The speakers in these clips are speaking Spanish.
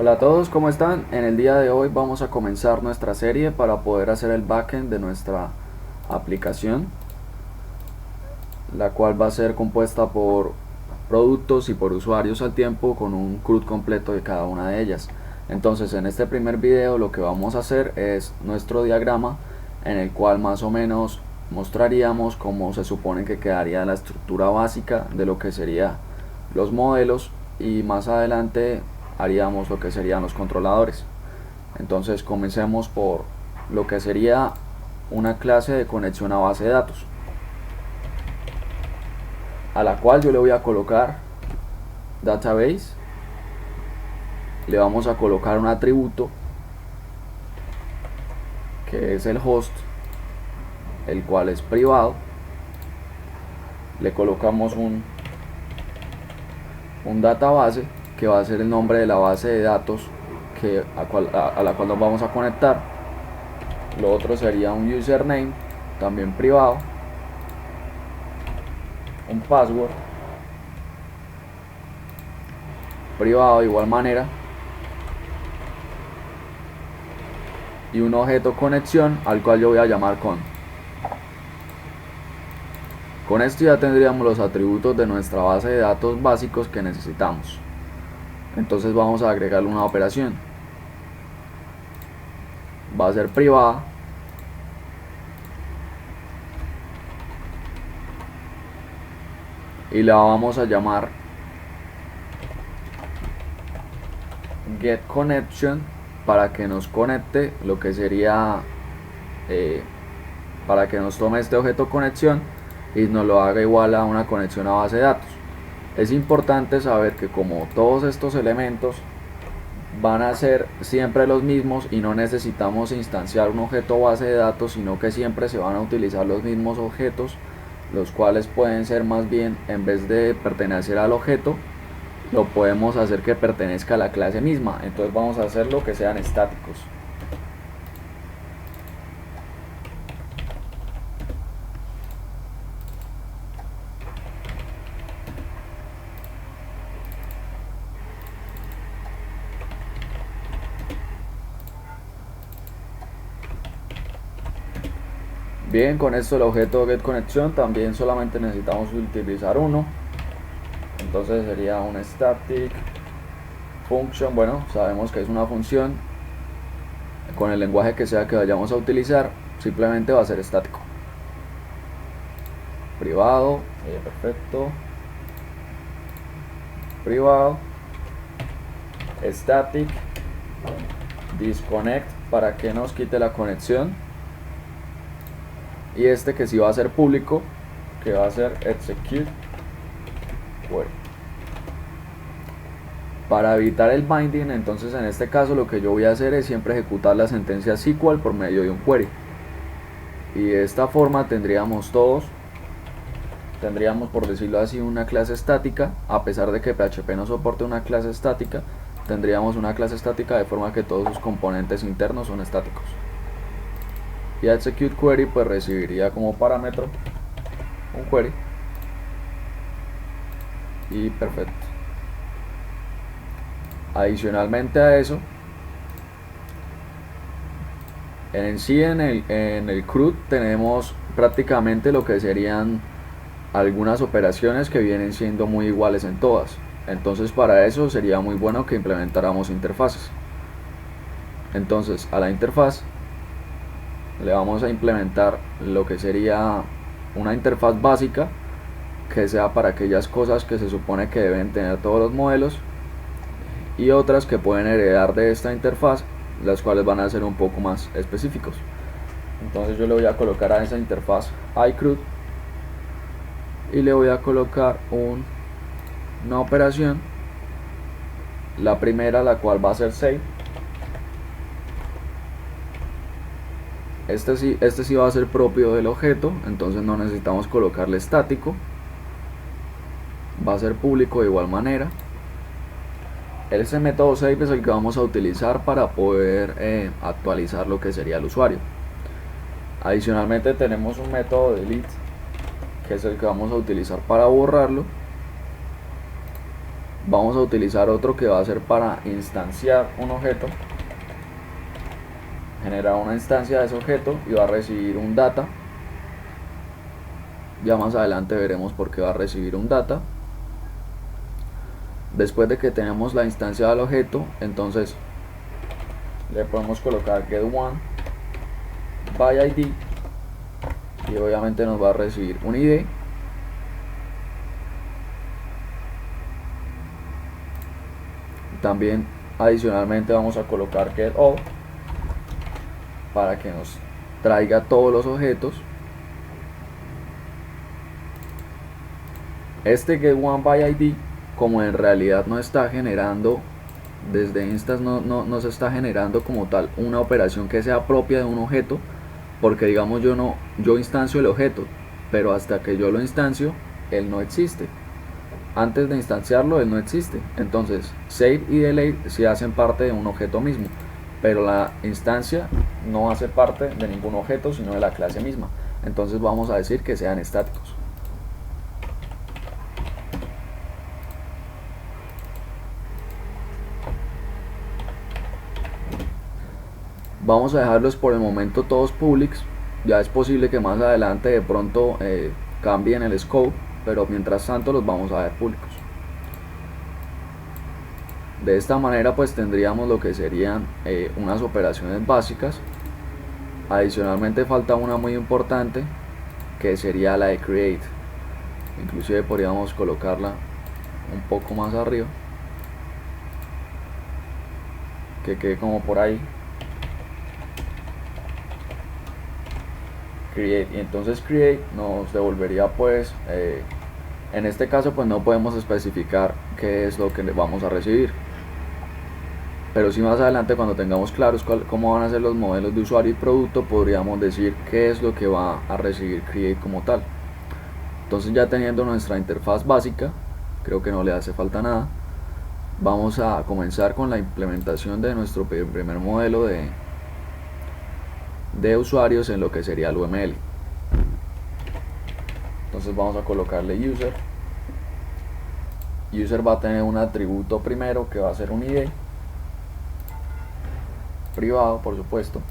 Hola a todos, ¿cómo están? En el día de hoy vamos a comenzar nuestra serie para poder hacer el backend de nuestra aplicación, la cual va a ser compuesta por productos y por usuarios al tiempo con un CRUD completo de cada una de ellas. Entonces en este primer video lo que vamos a hacer es nuestro diagrama en el cual más o menos mostraríamos cómo se supone que quedaría la estructura básica de lo que serían los modelos y más adelante haríamos lo que serían los controladores. Entonces comencemos por lo que sería una clase de conexión a base de datos, a la cual yo le voy a colocar database, le vamos a colocar un atributo que es el host, el cual es privado, le colocamos un database que va a ser el nombre de la base de datos a la cual nos vamos a conectar. Lo otro sería un username, también privado, un password privado de igual manera, y un objeto conexión al cual yo voy a llamar con esto ya tendríamos los atributos de nuestra base de datos básicos que necesitamos. Entonces vamos a agregarle una operación, va a ser privada, y la vamos a llamar getConnection para que nos conecte lo que sería para que nos tome este objeto conexión y nos lo haga igual a una conexión a base de datos. Es importante saber que como todos estos elementos van a ser siempre los mismos y no necesitamos instanciar un objeto base de datos, sino que siempre se van a utilizar los mismos objetos, los cuales pueden ser más bien, en vez de pertenecer al objeto, lo podemos hacer que pertenezca a la clase misma. Entonces vamos a hacerlo que sean estáticos. Bien, con esto el objeto getConnection también solamente necesitamos utilizar uno. Entonces sería un static function. Bueno, sabemos que es una función. Con el lenguaje que sea que vayamos a utilizar, simplemente va a ser estático. Privado, perfecto. Privado, static, disconnect para que nos quite la conexión. Y este que sí va a ser público, que va a ser execute query. Para evitar el binding, entonces en este caso lo que yo voy a hacer es siempre ejecutar la sentencia SQL por medio de un query. Y de esta forma tendríamos por decirlo así, una clase estática. A pesar de que PHP no soporte una clase estática, tendríamos una clase estática de forma que todos sus componentes internos son estáticos. Y a execute query pues recibiría como parámetro un query. Y perfecto. Adicionalmente a eso, en el CRUD tenemos prácticamente lo que serían algunas operaciones que vienen siendo muy iguales en todas. Entonces para eso sería muy bueno que implementáramos interfaces. Entonces a la interfaz le vamos a implementar lo que sería una interfaz básica que sea para aquellas cosas que se supone que deben tener todos los modelos, y otras que pueden heredar de esta interfaz, las cuales van a ser un poco más específicos. Entonces yo le voy a colocar a esa interfaz iCRUD y le voy a colocar una operación, la primera, la cual va a ser save. Este sí va a ser propio del objeto, entonces no necesitamos colocarle estático. Va a ser público de igual manera. Ese método save es el que vamos a utilizar para poder actualizar lo que sería el usuario. Adicionalmente tenemos un método delete, que es el que vamos a utilizar para borrarlo. vamos a utilizar otro que va a ser para instanciar un objeto, generar una instancia de ese objeto y va a recibir un data. Ya más adelante veremos por qué va a recibir un data. Después de que tenemos la instancia del objeto, entonces le podemos colocar get1 by id y obviamente nos va a recibir un id. También adicionalmente vamos a colocar get all para que nos traiga todos los objetos. Este get1 by id, como en realidad no está generando desde Instas, no se está generando como tal una operación que sea propia de un objeto, porque digamos yo instancio el objeto, pero hasta que yo lo instancio él no existe. Antes de instanciarlo él no existe. Entonces save y delete sí hacen parte de un objeto mismo, pero la instancia no hace parte de ningún objeto sino de la clase misma. Entonces vamos a decir que sean estáticos. Vamos a dejarlos por el momento todos publics. Ya es posible que más adelante de pronto cambien el scope, pero mientras tanto los vamos a ver públicos. De esta manera pues tendríamos lo que serían unas operaciones básicas. Adicionalmente falta una muy importante, que sería la de create. Inclusive podríamos colocarla un poco más arriba, que quede como por ahí. Create, y entonces create nos devolvería pues en este caso pues no podemos especificar qué es lo que le vamos a recibir, pero si más adelante cuando tengamos claros cómo van a ser los modelos de usuario y producto, podríamos decir qué es lo que va a recibir create como tal. Entonces ya teniendo nuestra interfaz básica, creo que no le hace falta nada. Vamos a comenzar con la implementación de nuestro primer modelo de usuarios en lo que sería el UML. Entonces vamos a colocarle user. User va a tener un atributo primero que va a ser un ID privado, por supuesto.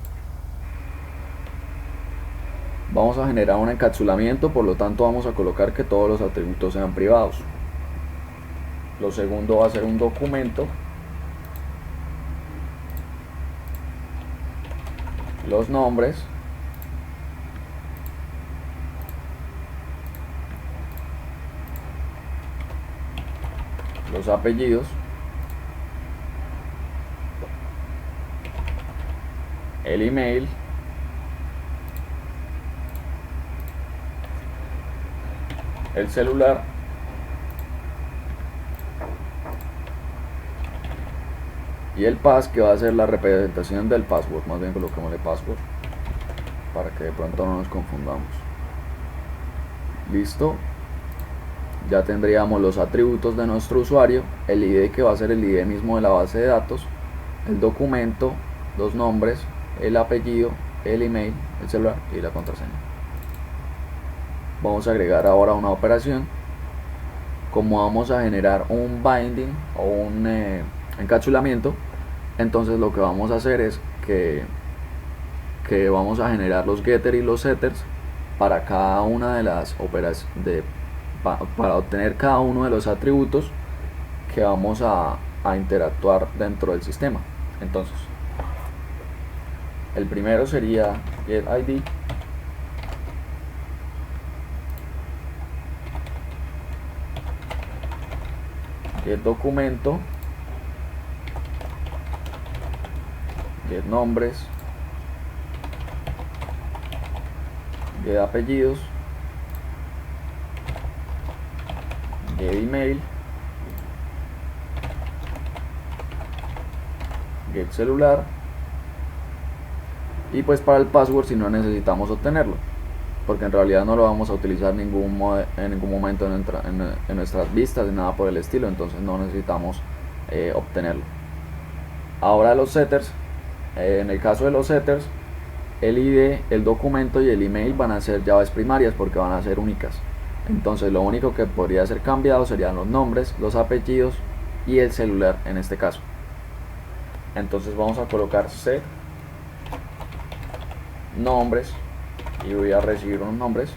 Vamos a generar un encapsulamiento, por lo tanto vamos a colocar que todos los atributos sean privados. Lo segundo va a ser un documento. Los nombres. Los apellidos. El email. El celular. Y el pass, que va a ser la representación del password. Más bien coloquémosle password para que de pronto no nos confundamos. Listo. Ya tendríamos los atributos de nuestro usuario, el ID que va a ser el ID mismo de la base de datos, el documento, los nombres, el apellido, el email, el celular y la contraseña. Vamos a agregar ahora una operación. Como vamos a generar un binding o un encapsulamiento, entonces lo que vamos a hacer es que vamos a generar los getter y los setters para cada una de las operaciones, para obtener cada uno de los atributos que vamos a interactuar dentro del sistema. Entonces el primero sería getID, getDocumento, getNombres, getApellidos, getEmail, getCelular, y pues para el password si no necesitamos obtenerlo, porque en realidad no lo vamos a utilizar en ningún momento en nuestras vistas ni nada por el estilo, entonces no necesitamos obtenerlo. Ahora los setters, en el caso de los setters, el ID, el documento y el email van a ser llaves primarias porque van a ser únicas. Entonces lo único que podría ser cambiado serían los nombres, los apellidos y el celular en este caso. Entonces vamos a colocar set nombres y voy a recibir unos nombres,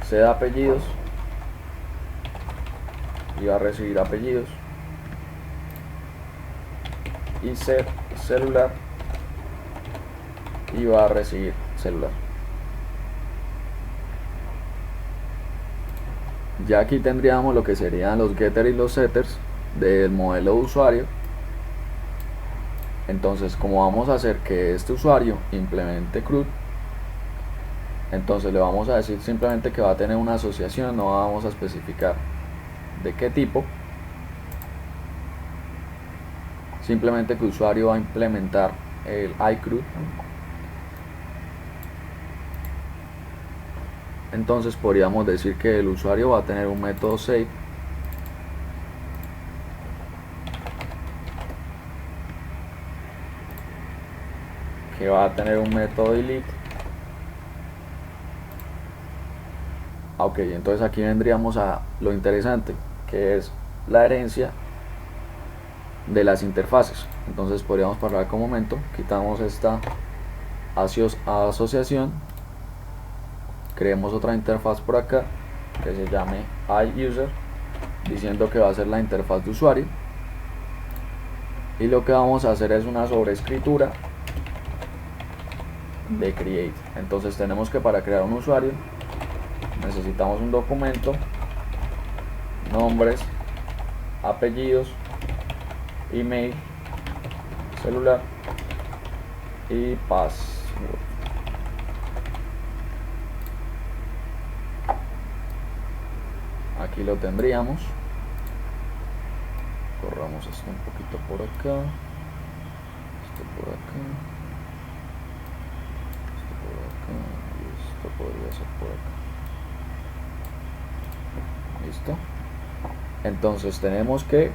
set apellidos y va a recibir apellidos, y set celular y va a recibir celular. Ya aquí tendríamos lo que serían los getters y los setters del modelo de usuario. Entonces, como vamos a hacer que este usuario implemente CRUD, entonces le vamos a decir simplemente que va a tener una asociación, no vamos a especificar de qué tipo, simplemente que el usuario va a implementar el iCRUD. Entonces podríamos decir que el usuario va a tener un método save que va a tener un método delete. Ok, entonces aquí vendríamos a lo interesante, que es la herencia de las interfaces. Entonces podríamos parar un momento, quitamos esta asociación, creemos otra interfaz por acá que se llame iUser, diciendo que va a ser la interfaz de usuario, y lo que vamos a hacer es una sobreescritura de create. Entonces tenemos que, para crear un usuario, necesitamos un documento, nombres, apellidos, email, celular y password. Aquí lo tendríamos. Corramos esto un poquito por acá, esto por acá, esto por acá y esto podría ser por acá. Listo. Entonces tenemos que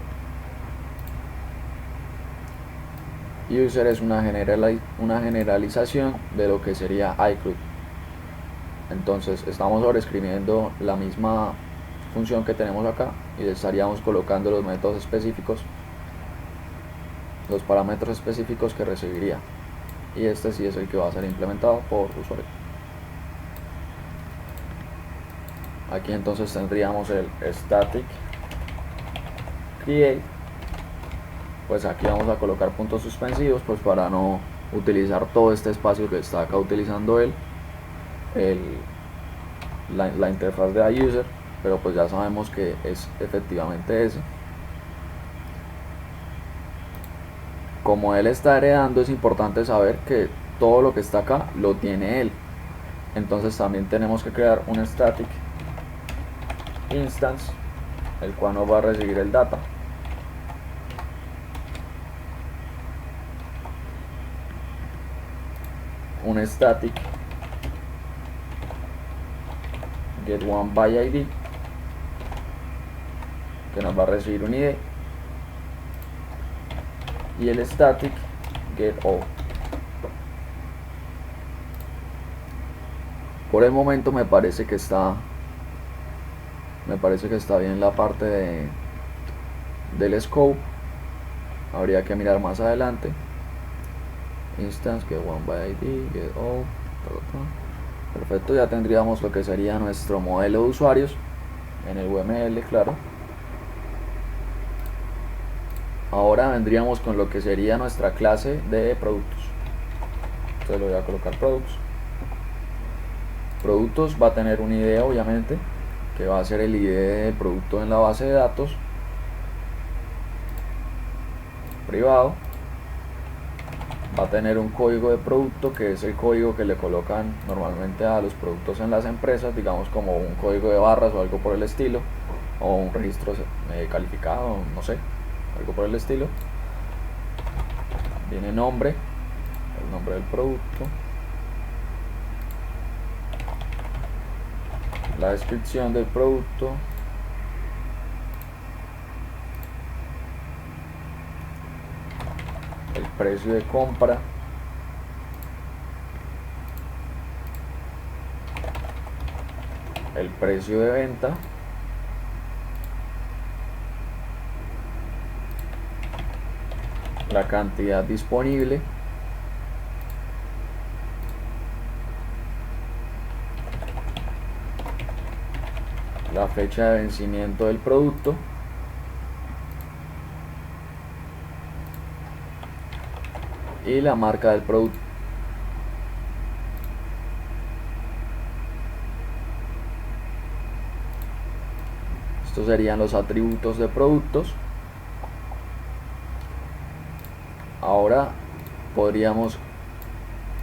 user es una generalización de lo que sería iCRUD. Entonces estamos sobreescribiendo la misma función que tenemos acá y le estaríamos colocando los métodos específicos, los parámetros específicos que recibiría, y este sí es el que va a ser implementado por usuario. Aquí entonces tendríamos el static create. Pues aquí vamos a colocar puntos suspensivos, pues para no utilizar todo este espacio que está acá utilizando la interfaz de iUser, pero pues ya sabemos que es efectivamente ese. Como él está heredando, es importante saber que todo lo que está acá lo tiene él. Entonces también tenemos que crear un static instance, el cual nos va a recibir el data. Un static get one by id, que nos va a recibir un id, y el static get all. Por el momento me parece que está bien la parte del scope. Habría que mirar más adelante. Instance get one by id, get all. Perfecto, ya tendríamos lo que sería nuestro modelo de usuarios en el UML, claro. Ahora vendríamos con lo que sería nuestra clase de productos. Entonces le voy a colocar productos. Productos va a tener un ID, obviamente, que va a ser el ID del producto en la base de datos, privado. Va a tener un código de producto, que es el código que le colocan normalmente a los productos en las empresas, digamos como un código de barras o algo por el estilo, o un registro calificado, no sé, algo por el estilo. Viene nombre, el nombre del producto, la descripción del producto, el precio de compra, el precio de venta la cantidad disponible, la fecha de vencimiento del producto y la marca del producto. Estos serían los atributos de productos. Ahora podríamos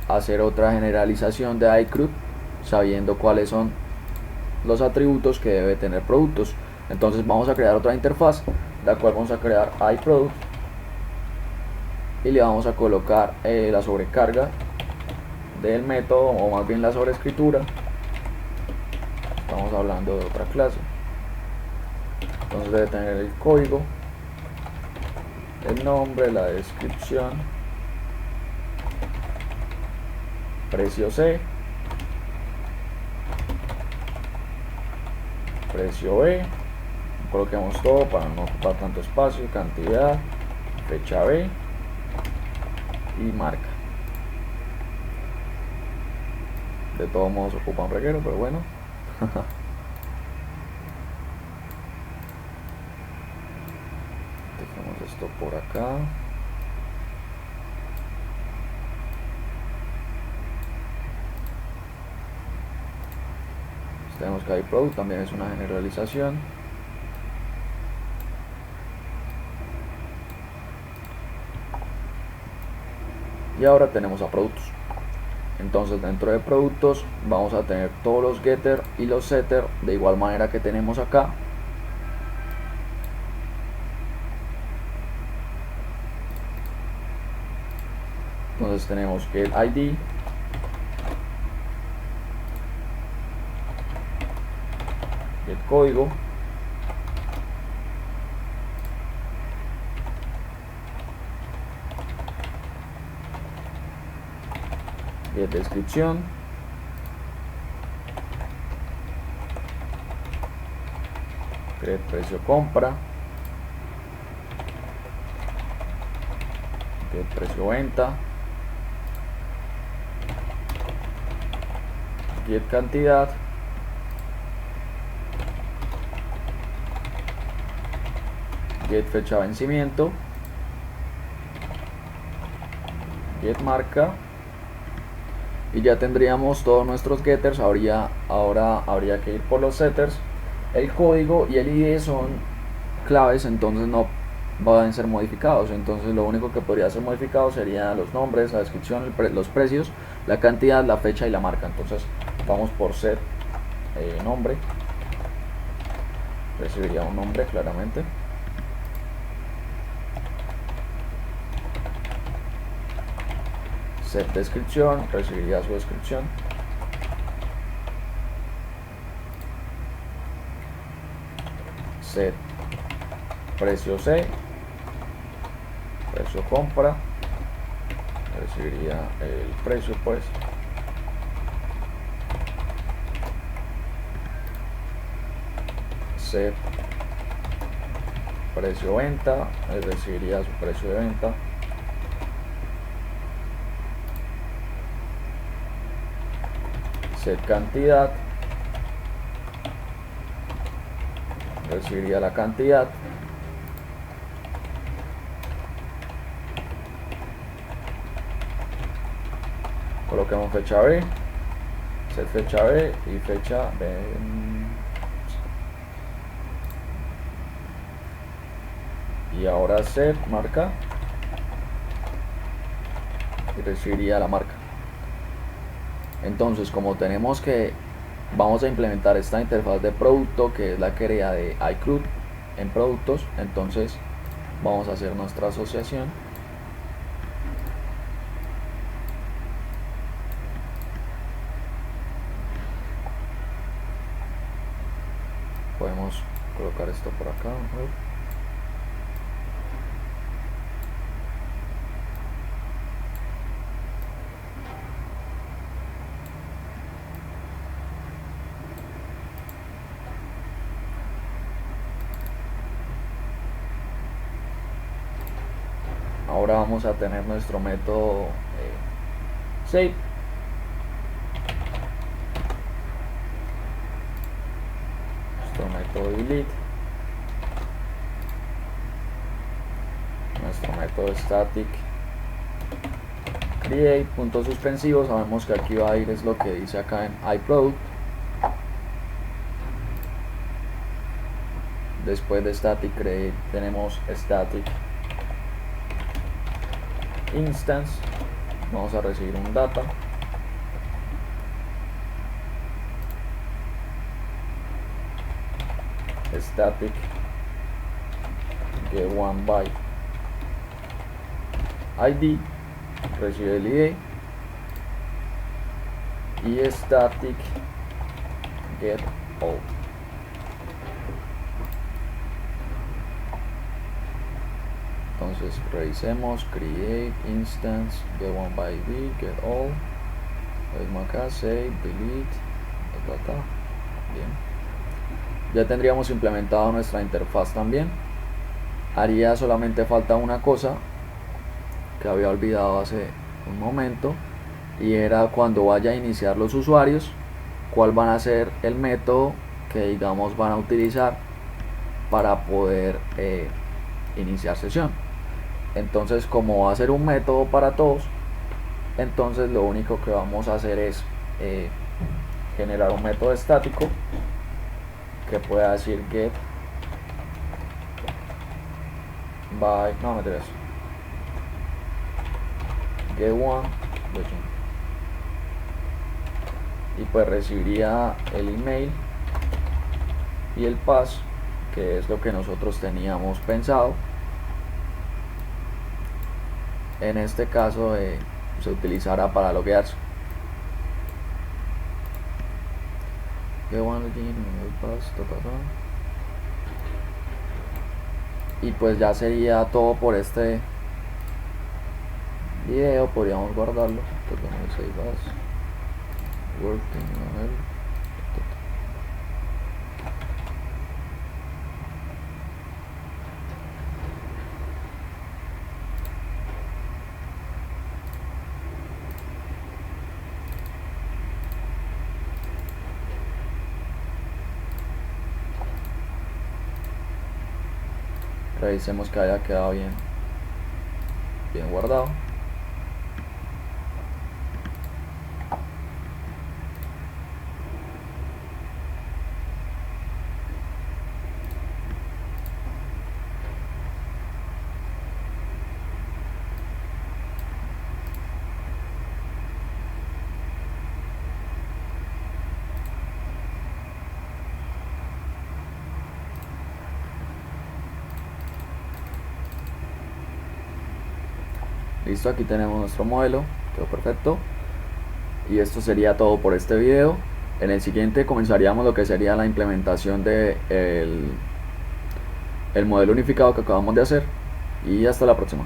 hacer otra generalización de iCRUD sabiendo cuáles son los atributos que debe tener productos. Entonces vamos a crear otra interfaz, la cual vamos a crear iProduct y le vamos a colocar la sobrecarga del método, o más bien la sobreescritura. Estamos hablando de otra clase. Entonces debe tener el código, el nombre, la descripción, precio C, precio B, coloquemos todo para no ocupar tanto espacio, cantidad, fecha B y marca. De todos modos ocupa un reguero, pero bueno. Dejemos esto por acá. Tenemos que iProduct también es una generalización. Y ahora tenemos a productos. Entonces dentro de productos vamos a tener todos los getter y los setter de igual manera que tenemos acá. Entonces tenemos que el ID, el código, get descripción, get precio compra, get precio venta, get cantidad, get fecha de vencimiento, get marca, y ya tendríamos todos nuestros getters. Ahora habría que ir por los setters. El código y el ID son claves, entonces no van a ser modificados. Entonces lo único que podría ser modificado serían los nombres, la descripción, los precios, la cantidad, la fecha y la marca. Entonces vamos por set nombre, recibiría un nombre claramente. Set descripción, recibiría su descripción. Set precio C, precio compra, recibiría el precio pues. Set precio venta, recibiría su precio de venta. Set cantidad, recibiría la cantidad. Coloquemos fecha B, set fecha B y fecha B. Y ahora set marca y recibiría la marca. Entonces, como tenemos que vamos a implementar esta interfaz de producto, que es la que era de iCRUD en productos, entonces vamos a hacer nuestra asociación. Podemos colocar esto por acá. Ahora vamos a tener nuestro método save. Nuestro método delete. Nuestro método static create, punto suspensivo. Sabemos que aquí va a ir es lo que dice acá en iProduct. Después de static create tenemos static instance. Vamos a recibir un data. Static get one by ID, recibe el ID, y static get all. Entonces revisemos create instance get one by ID get all. Lo mismo acá, save, delete, data. Bien, ya tendríamos implementado nuestra interfaz también. Haría solamente falta una cosa que había olvidado hace un momento, y era cuando vaya a iniciar los usuarios, cuál van a ser el método que digamos van a utilizar para poder iniciar sesión. Entonces, como va a ser un método para todos, entonces lo único que vamos a hacer es generar un método estático que pueda decir get by, no me interesa, get one, y pues recibiría el email y el pass, que es lo que nosotros teníamos pensado. En este caso se utilizará para loguearse. Get one login, el pass, y pues ya sería todo por este video. Podríamos guardarlo. Revisemos que haya quedado bien guardado. Listo, aquí tenemos nuestro modelo, quedó perfecto. Y esto sería todo por este video. En el siguiente comenzaríamos lo que sería la implementación de el modelo unificado que acabamos de hacer. Y hasta la próxima.